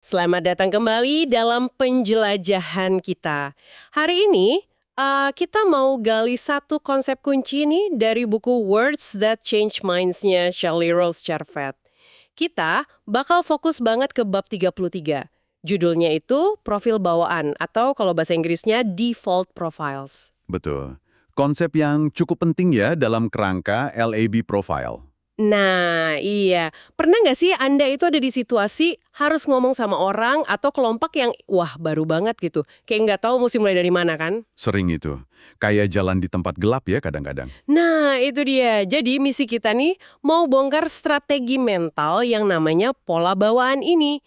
Selamat datang kembali dalam penjelajahan kita. Hari ini, kita mau gali satu konsep kunci nih dari buku Words That Change Minds-nya Shelley Rose Charvet. Kita bakal fokus banget ke bab 33. Judulnya itu Profil Bawaan atau kalau bahasa Inggrisnya Default Profiles. Betul. Konsep yang cukup penting ya dalam kerangka LAB profile. Nah, iya. Pernah nggak sih Anda itu ada di situasi harus ngomong sama orang atau kelompok yang, wah baru banget gitu. Kayak nggak tahu mesti mulai dari mana kan? Sering itu. Kayak jalan di tempat gelap ya kadang-kadang. Nah, itu dia. Jadi misi kita nih mau bongkar strategi mental yang namanya pola bawaan ini.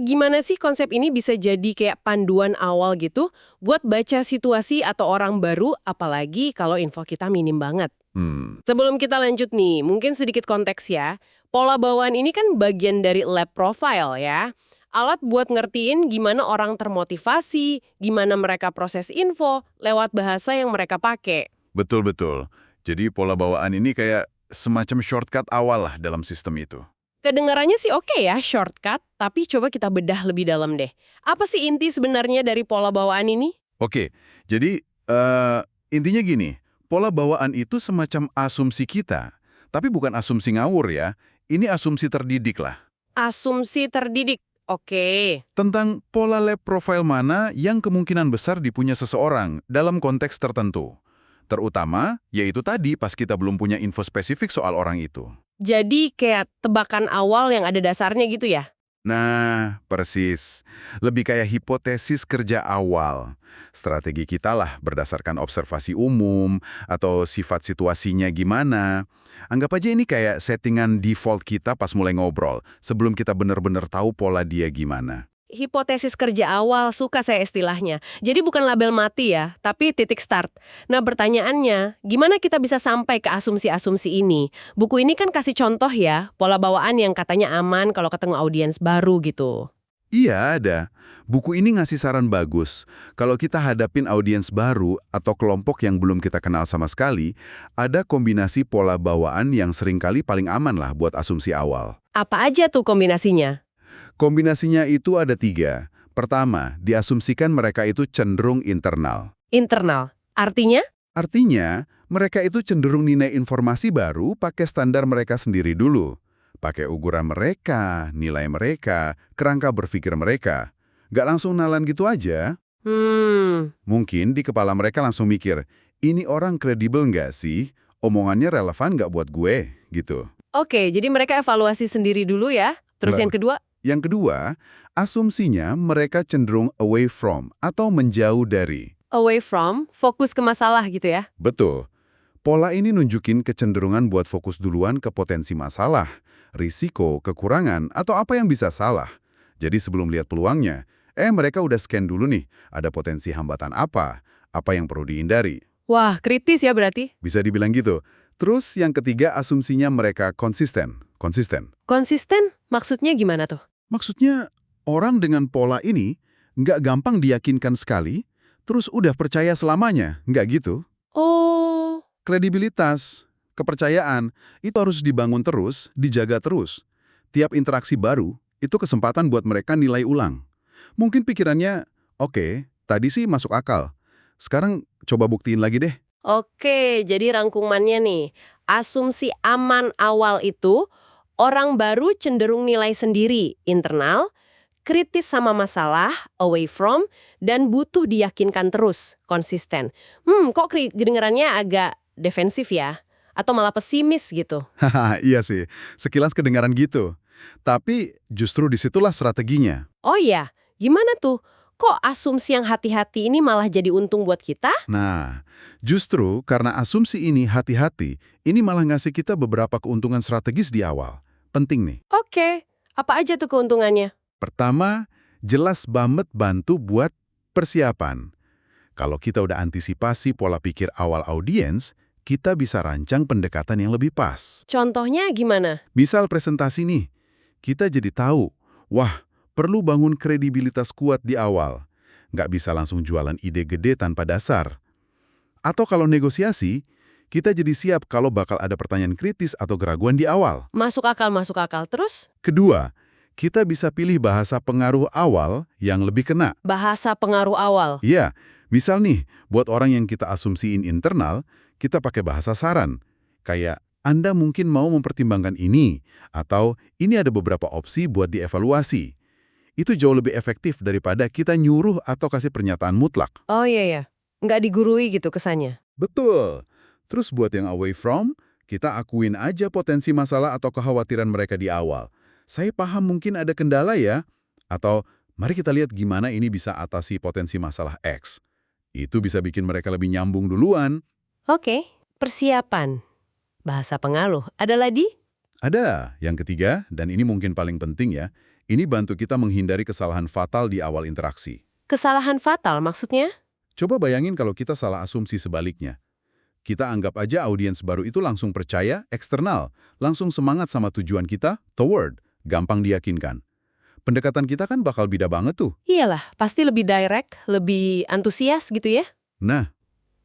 Gimana sih konsep ini bisa jadi kayak panduan awal gitu buat baca situasi atau orang baru, apalagi kalau info kita minim banget. Hmm, Sebelum kita lanjut nih, mungkin sedikit konteks ya. Pola bawaan ini kan bagian dari lab profile ya. Alat buat ngertiin gimana orang termotivasi, gimana mereka proses info lewat bahasa yang mereka pakai. betul-betul. Jadi pola bawaan ini kayak semacam shortcut awal lah dalam sistem itu. Kedengarannya sih oke ya, shortcut, tapi coba kita bedah lebih dalam deh. Apa sih inti sebenarnya dari pola bawaan ini? Oke, jadi intinya gini, pola bawaan itu semacam asumsi kita. Tapi bukan asumsi ngawur ya, ini asumsi terdidik lah. Asumsi terdidik. Oke. Tentang pola lab profile mana yang kemungkinan besar dipunya seseorang dalam konteks tertentu. Terutama, yaitu tadi pas kita belum punya info spesifik soal orang itu. Jadi kayak tebakan awal yang ada dasarnya gitu ya? Nah, persis. Lebih kayak hipotesis kerja awal. Strategi kita lah berdasarkan observasi umum atau sifat situasinya gimana. Anggap aja ini kayak settingan default kita pas mulai ngobrol, sebelum kita benar-benar tahu pola dia gimana. Hipotesis kerja awal, suka saya istilahnya. Jadi bukan label mati ya, tapi titik start. Nah pertanyaannya, gimana kita bisa sampai ke asumsi-asumsi ini? Buku ini kan kasih contoh ya, pola bawaan yang katanya aman kalau ketemu audiens baru gitu. Iya, ada. Buku ini ngasih saran bagus. Kalau kita hadapin audiens baru atau kelompok yang belum kita kenal sama sekali, ada kombinasi pola bawaan yang seringkali paling aman lah buat asumsi awal. Apa aja tuh kombinasinya? Kombinasinya itu ada 3. Pertama, diasumsikan mereka itu cenderung internal. Internal. Artinya? Artinya, mereka itu cenderung nilai informasi baru pakai standar mereka sendiri dulu. Pakai ukuran mereka, nilai mereka, kerangka berpikir mereka. Nggak langsung nalan gitu aja. Mungkin di kepala mereka langsung mikir, ini orang kredibel nggak sih? Omongannya relevan nggak buat gue? Gitu. Oke, jadi mereka evaluasi sendiri dulu ya. Terus yang kedua? Yang kedua, asumsinya mereka cenderung away from atau menjauh dari. Away from, fokus ke masalah gitu ya. Betul. Pola ini nunjukin kecenderungan buat fokus duluan ke potensi masalah, risiko, kekurangan, atau apa yang bisa salah. Jadi sebelum lihat peluangnya, mereka udah scan dulu nih, ada potensi hambatan apa yang perlu dihindari. Wah, kritis ya berarti. Bisa dibilang gitu. Terus yang ketiga, asumsinya mereka konsisten. Konsisten. Konsisten? Maksudnya gimana tuh? Maksudnya, orang dengan pola ini nggak gampang diyakinkan sekali, terus udah percaya selamanya, nggak gitu. Oh, Kredibilitas, kepercayaan, itu harus dibangun terus, dijaga terus. Tiap interaksi baru, itu kesempatan buat mereka nilai ulang. Mungkin pikirannya, oke, tadi sih masuk akal. Sekarang coba buktiin lagi deh. oke, jadi rangkumannya nih, asumsi aman awal itu orang baru cenderung nilai sendiri, internal, kritis sama masalah, away from, dan butuh diyakinkan terus, konsisten. Kok kedengarannya agak defensif ya? Atau malah pesimis gitu? Haha, iya sih, sekilas kedengaran gitu. Tapi justru disitulah strateginya. Oh iya, gimana tuh? Kok asumsi yang hati-hati ini malah jadi untung buat kita? Nah, justru karena asumsi ini hati-hati, ini malah ngasih kita beberapa keuntungan strategis di awal. Penting nih. Oke, apa aja tuh keuntungannya? Pertama, jelas banget bantu buat persiapan. Kalau kita udah antisipasi pola pikir awal audiens, kita bisa rancang pendekatan yang lebih pas. Contohnya gimana? Misal presentasi nih, kita jadi tahu, wah, perlu bangun kredibilitas kuat di awal. Nggak bisa langsung jualan ide gede tanpa dasar. Atau kalau negosiasi, kita jadi siap kalau bakal ada pertanyaan kritis atau keraguan di awal. Masuk akal, masuk akal. Terus? Kedua, kita bisa pilih bahasa pengaruh awal yang lebih kena. Bahasa pengaruh awal. Iya, misal nih, buat orang yang kita asumsiin internal, kita pakai bahasa saran. Kayak, Anda mungkin mau mempertimbangkan ini, atau ini ada beberapa opsi buat dievaluasi. Itu jauh lebih efektif daripada kita nyuruh atau kasih pernyataan mutlak. Oh iya ya, nggak digurui gitu kesannya. Betul. Terus buat yang away from, kita akuin aja potensi masalah atau kekhawatiran mereka di awal. Saya paham mungkin ada kendala ya. Atau, mari kita lihat gimana ini bisa atasi potensi masalah X. Itu bisa bikin mereka lebih nyambung duluan. Oke, persiapan. Bahasa pengaruh. Ada lagi? Ada. Yang ketiga, dan ini mungkin paling penting ya, ini bantu kita menghindari kesalahan fatal di awal interaksi. Kesalahan fatal maksudnya? Coba bayangin kalau kita salah asumsi sebaliknya. Kita anggap aja audiens baru itu langsung percaya, eksternal, langsung semangat sama tujuan kita, toward, gampang diyakinkan. Pendekatan kita kan bakal beda banget tuh. Iyalah, pasti lebih direct, lebih antusias gitu ya? Nah,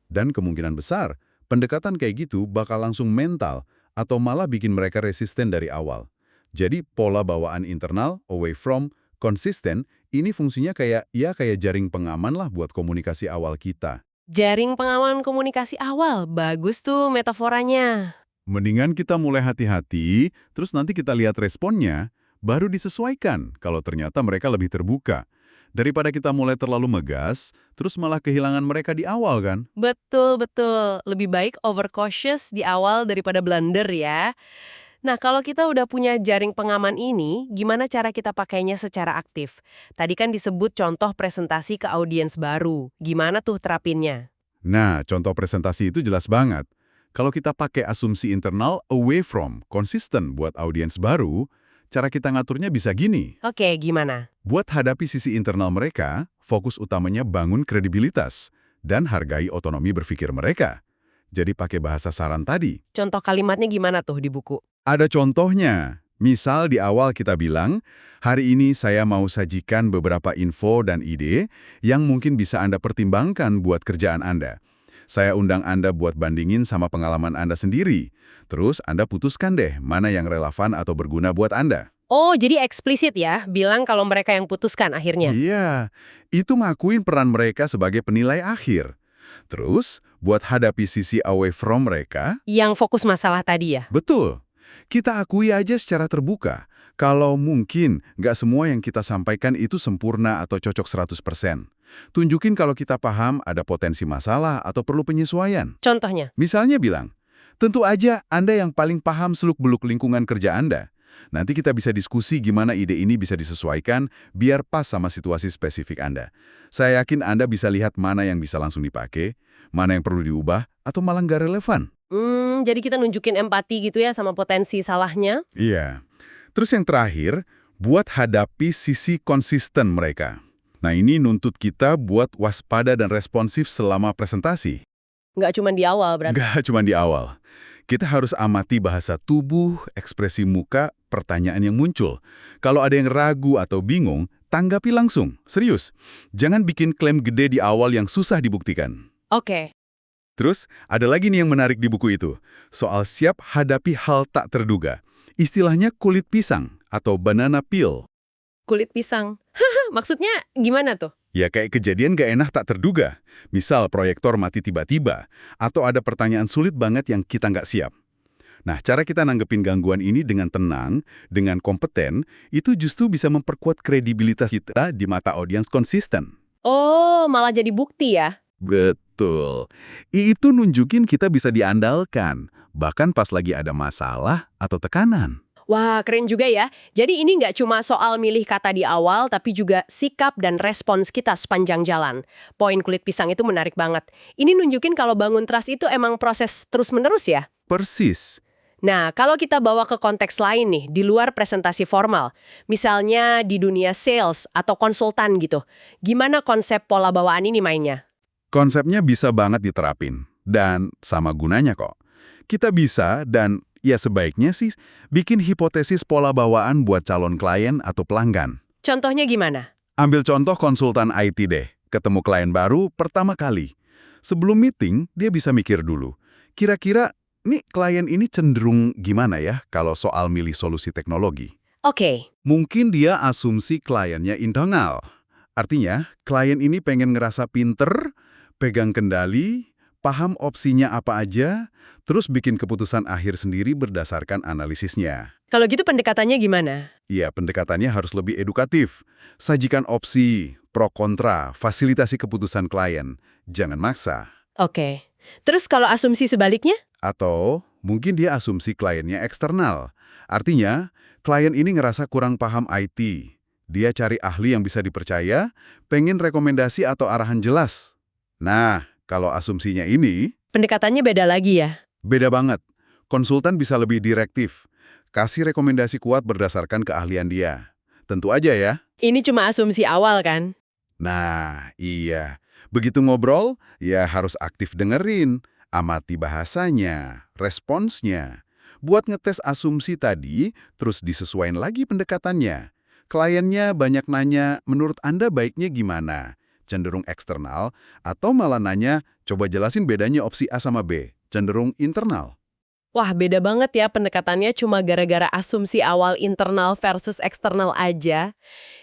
dan kemungkinan besar, pendekatan kayak gitu bakal langsung mental atau malah bikin mereka resisten dari awal. Jadi pola bawaan internal, away from, konsisten, ini fungsinya kayak jaring pengaman lah buat komunikasi awal kita. Jaring pengaman komunikasi awal, bagus tuh metaforanya. Mendingan kita mulai hati-hati, terus nanti kita lihat responnya, baru disesuaikan kalau ternyata mereka lebih terbuka. Daripada kita mulai terlalu megas, terus malah kehilangan mereka di awal kan? Betul. Lebih baik overcautious di awal daripada blunder ya. Nah, kalau kita udah punya jaring pengaman ini, gimana cara kita pakainya secara aktif? Tadi kan disebut contoh presentasi ke audiens baru. Gimana tuh terapinnya? Nah, contoh presentasi itu jelas banget. Kalau kita pakai asumsi internal away from, konsisten buat audiens baru, cara kita ngaturnya bisa gini. Oke, gimana? Buat hadapi sisi internal mereka, fokus utamanya bangun kredibilitas dan hargai otonomi berpikir mereka. Jadi pakai bahasa saran tadi. Contoh kalimatnya gimana tuh di buku? Ada contohnya. Misal di awal kita bilang, hari ini saya mau sajikan beberapa info dan ide yang mungkin bisa Anda pertimbangkan buat kerjaan Anda. Saya undang Anda buat bandingin sama pengalaman Anda sendiri. Terus Anda putuskan deh mana yang relevan atau berguna buat Anda. Oh, jadi eksplisit ya, bilang kalau mereka yang putuskan akhirnya. Iya, itu ngakuin peran mereka sebagai penilai akhir. Terus, buat hadapi sisi away from mereka, Yang fokus masalah tadi ya? betul. Kita akui aja secara terbuka, kalau mungkin nggak semua yang kita sampaikan itu sempurna atau cocok 100%. Tunjukin kalau kita paham ada potensi masalah atau perlu penyesuaian. Contohnya? Misalnya bilang, tentu aja Anda yang paling paham seluk-beluk lingkungan kerja Anda. Nanti kita bisa diskusi gimana ide ini bisa disesuaikan biar pas sama situasi spesifik Anda. Saya yakin Anda bisa lihat mana yang bisa langsung dipakai, mana yang perlu diubah, atau malah nggak relevan. Jadi kita nunjukin empati gitu ya sama potensi salahnya. Iya. Terus yang terakhir, buat hadapi sisi konsisten mereka. Nah ini nuntut kita buat waspada dan responsif selama presentasi. Nggak cuma di awal berarti. Nggak cuma di awal. Kita harus amati bahasa tubuh, ekspresi muka, pertanyaan yang muncul. Kalau ada yang ragu atau bingung, tanggapi langsung. Serius. Jangan bikin klaim gede di awal yang susah dibuktikan. Oke. Terus, ada lagi nih yang menarik di buku itu. Soal siap hadapi hal tak terduga. Istilahnya kulit pisang atau banana peel. Kulit pisang. Maksudnya gimana tuh? Ya kayak kejadian gak enak tak terduga. Misal proyektor mati tiba-tiba, atau ada pertanyaan sulit banget yang kita nggak siap. Nah, cara kita nanggepin gangguan ini dengan tenang, dengan kompeten, itu justru bisa memperkuat kredibilitas kita di mata audiens konsisten. Oh, malah jadi bukti ya? Betul. Itu nunjukin kita bisa diandalkan, bahkan pas lagi ada masalah atau tekanan. Wah, keren juga ya. Jadi ini nggak cuma soal milih kata di awal, tapi juga sikap dan respons kita sepanjang jalan. Poin kulit pisang itu menarik banget. Ini nunjukin kalau bangun trust itu emang proses terus-menerus ya? Persis. Nah, kalau kita bawa ke konteks lain nih, di luar presentasi formal, misalnya di dunia sales atau konsultan gitu, gimana konsep pola bawaan ini mainnya? Konsepnya bisa banget diterapin, dan sama gunanya kok. Kita bisa, dan ya sebaiknya sih, bikin hipotesis pola bawaan buat calon klien atau pelanggan. Contohnya gimana? Ambil contoh konsultan IT deh, ketemu klien baru pertama kali. Sebelum meeting, dia bisa mikir dulu, kira-kira nih klien ini cenderung gimana ya kalau soal milih solusi teknologi? Oke, Mungkin dia asumsi kliennya internal. Artinya, klien ini pengen ngerasa pinter, pegang kendali, paham opsinya apa aja, terus bikin keputusan akhir sendiri berdasarkan analisisnya. Kalau gitu pendekatannya gimana? Ya, pendekatannya harus lebih edukatif. Sajikan opsi, pro kontra, fasilitasi keputusan klien. Jangan maksa. Oke. Terus kalau asumsi sebaliknya? Atau mungkin dia asumsi kliennya eksternal. Artinya, klien ini ngerasa kurang paham IT. Dia cari ahli yang bisa dipercaya, pengen rekomendasi atau arahan jelas. Nah, kalau asumsinya ini, Pendekatannya beda lagi ya? beda banget. Konsultan bisa lebih direktif. Kasih rekomendasi kuat berdasarkan keahlian dia. Tentu aja ya. Ini cuma asumsi awal kan? Nah, iya. Begitu ngobrol, ya harus aktif dengerin. Amati bahasanya, responsnya. Buat ngetes asumsi tadi, terus disesuaikan lagi pendekatannya. Kliennya banyak nanya, menurut Anda baiknya gimana? Cenderung eksternal, atau malah nanya, coba jelasin bedanya opsi A sama B. Cenderung internal. Wah, beda banget ya pendekatannya cuma gara-gara asumsi awal internal versus eksternal aja.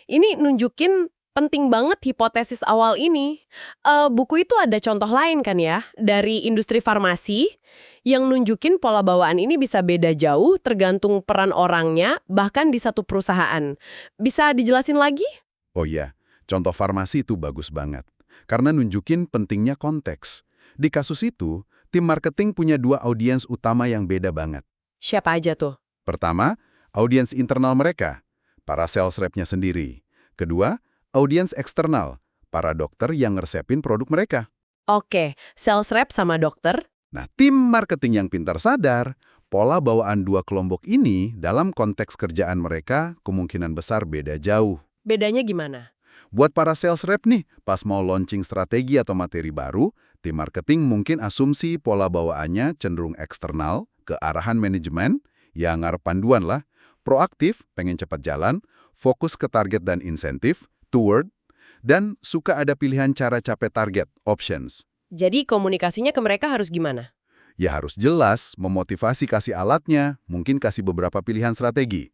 Ini nunjukin penting banget hipotesis awal ini. Buku itu ada contoh lain kan ya, dari industri farmasi, yang nunjukin pola bawaan ini bisa beda jauh tergantung peran orangnya, bahkan di satu perusahaan. Bisa dijelasin lagi? Oh iya, contoh farmasi itu bagus banget. Karena nunjukin pentingnya konteks. Di kasus itu, tim marketing punya dua audiens utama yang beda banget. Siapa aja tuh? Pertama, audiens internal mereka, para sales rep-nya sendiri. Kedua, audiens eksternal, para dokter yang ngeresepin produk mereka. Oke, sales rep sama dokter. Nah, tim marketing yang pintar sadar, pola bawaan dua kelompok ini dalam konteks kerjaan mereka kemungkinan besar beda jauh. Bedanya gimana? Buat para sales rep nih, pas mau launching strategi atau materi baru, tim marketing mungkin asumsi pola bawaannya cenderung eksternal, ke arahan manajemen, ya ngarep panduan lah, proaktif, pengen cepat jalan, fokus ke target dan insentif, toward, dan suka ada pilihan cara capai target, options. Jadi komunikasinya ke mereka harus gimana? Ya harus jelas, memotivasi kasih alatnya, mungkin kasih beberapa pilihan strategi.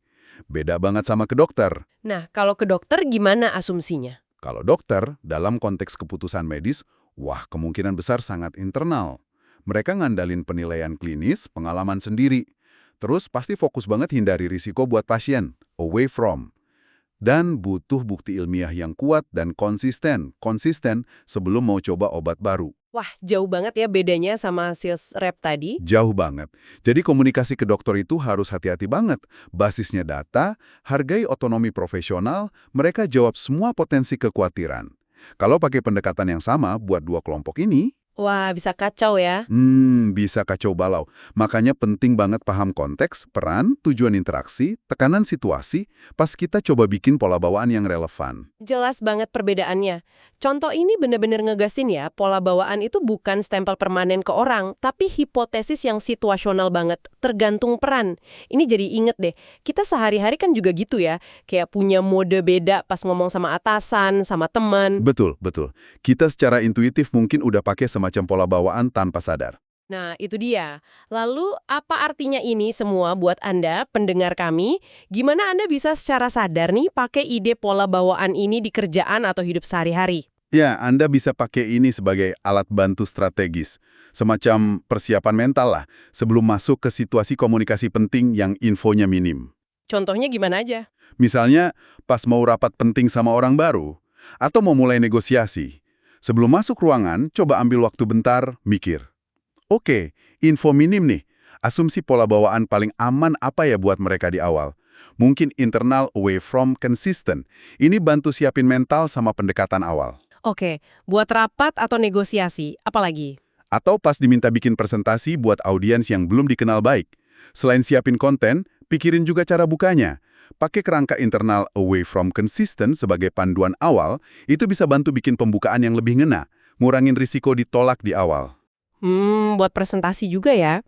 Beda banget sama ke dokter. Nah, kalau ke dokter gimana asumsinya? Kalau dokter, dalam konteks keputusan medis, wah kemungkinan besar sangat internal. Mereka ngandalin penilaian klinis, pengalaman sendiri. Terus pasti fokus banget hindari risiko buat pasien, away from. Dan butuh bukti ilmiah yang kuat dan konsisten sebelum mau coba obat baru. Wah, jauh banget ya bedanya sama sales rep tadi. Jauh banget. Jadi komunikasi ke dokter itu harus hati-hati banget. Basisnya data, hargai otonomi profesional, mereka jawab semua potensi kekhawatiran. Kalau pakai pendekatan yang sama buat dua kelompok ini, Wah, bisa kacau ya. bisa kacau balau. Makanya penting banget paham konteks, peran, tujuan interaksi, tekanan situasi, pas kita coba bikin pola bawaan yang relevan. Jelas banget perbedaannya. Contoh ini bener-bener ngegasin ya, pola bawaan itu bukan stempel permanen ke orang, tapi hipotesis yang situasional banget, tergantung peran. Ini jadi inget deh, kita sehari-hari kan juga gitu ya, kayak punya mode beda pas ngomong sama atasan, sama teman. Betul, betul. Kita secara intuitif mungkin udah pakai semacam pola bawaan tanpa sadar. Nah, itu dia. Lalu, apa artinya ini semua buat Anda, pendengar kami? Gimana Anda bisa secara sadar nih pakai ide pola bawaan ini di kerjaan atau hidup sehari-hari? Ya, Anda bisa pakai ini sebagai alat bantu strategis. Semacam persiapan mental lah, sebelum masuk ke situasi komunikasi penting yang infonya minim. Contohnya gimana aja? Misalnya, pas mau rapat penting sama orang baru, atau mau mulai negosiasi. Sebelum masuk ruangan, coba ambil waktu bentar, mikir. Oke, info minim nih. Asumsi pola bawaan paling aman apa ya buat mereka di awal? Mungkin internal, away from, consistent. Ini bantu siapin mental sama pendekatan awal. Oke, buat rapat atau negosiasi, apalagi? Atau pas diminta bikin presentasi buat audiens yang belum dikenal baik. Selain siapin konten, pikirin juga cara bukanya. Pakai kerangka internal away from consistent sebagai panduan awal, itu bisa bantu bikin pembukaan yang lebih ngena, ngurangin risiko ditolak di awal. Buat presentasi juga ya.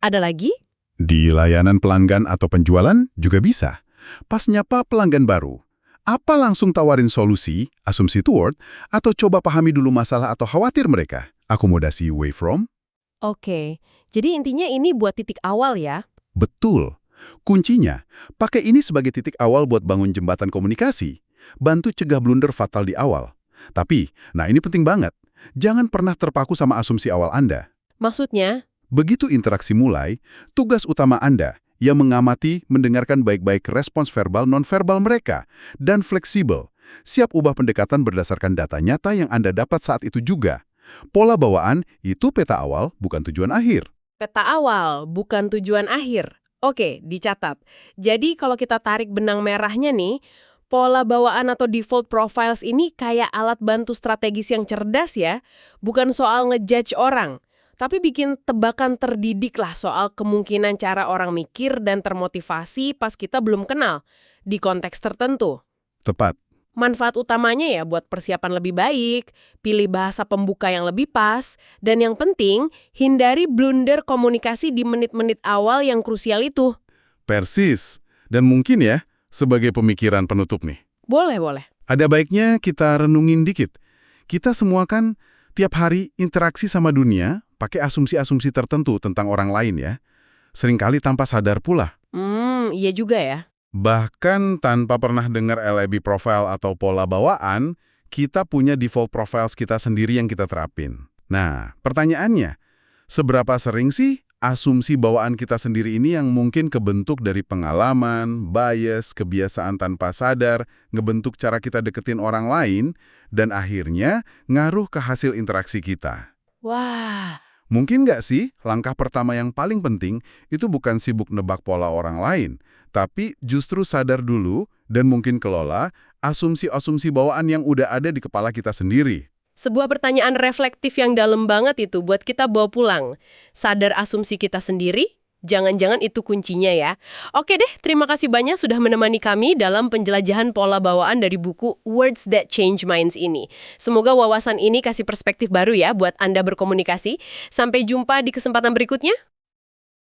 Ada lagi? Di layanan pelanggan atau penjualan juga bisa. Pas nyapa pelanggan baru, apa langsung tawarin solusi, asumsi toward, atau coba pahami dulu masalah atau khawatir mereka? Akomodasi away from? Oke, jadi intinya ini buat titik awal ya? Betul. Kuncinya, pakai ini sebagai titik awal buat bangun jembatan komunikasi. Bantu cegah blunder fatal di awal. Tapi, nah ini penting banget. Jangan pernah terpaku sama asumsi awal Anda. Maksudnya? Begitu interaksi mulai, tugas utama Anda yang mengamati, mendengarkan baik-baik respons verbal non-verbal mereka, dan fleksibel. Siap ubah pendekatan berdasarkan data nyata yang Anda dapat saat itu juga. Pola bawaan itu peta awal, bukan tujuan akhir. Peta awal, bukan tujuan akhir. Oke, dicatat. Jadi kalau kita tarik benang merahnya nih, pola bawaan atau default profiles ini kayak alat bantu strategis yang cerdas ya. Bukan soal ngejudge orang, tapi bikin tebakan terdidik lah soal kemungkinan cara orang mikir dan termotivasi pas kita belum kenal di konteks tertentu. Tepat. Manfaat utamanya ya buat persiapan lebih baik, pilih bahasa pembuka yang lebih pas, dan yang penting, hindari blunder komunikasi di menit-menit awal yang krusial itu. Persis. Dan mungkin ya, sebagai pemikiran penutup nih. Boleh. Ada baiknya kita renungin dikit. Kita semua kan tiap hari interaksi sama dunia pakai asumsi-asumsi tertentu tentang orang lain ya. Seringkali tanpa sadar pula. Iya juga ya. Bahkan tanpa pernah dengar LAB profile atau pola bawaan, kita punya default profiles kita sendiri yang kita terapin. Nah, pertanyaannya, seberapa sering sih asumsi bawaan kita sendiri ini yang mungkin kebentuk dari pengalaman, bias, kebiasaan tanpa sadar, ngebentuk cara kita deketin orang lain, dan akhirnya ngaruh ke hasil interaksi kita? Wah, Mungkin nggak sih, langkah pertama yang paling penting itu bukan sibuk nebak pola orang lain, tapi justru sadar dulu dan mungkin kelola asumsi-asumsi bawaan yang udah ada di kepala kita sendiri. sebuah pertanyaan reflektif yang dalam banget itu buat kita bawa pulang. Sadar asumsi kita sendiri? Jangan-jangan itu kuncinya ya. Oke deh, terima kasih banyak sudah menemani kami dalam penjelajahan pola bawaan dari buku Words That Change Minds ini. Semoga wawasan ini kasih perspektif baru ya buat Anda berkomunikasi. Sampai jumpa di kesempatan berikutnya.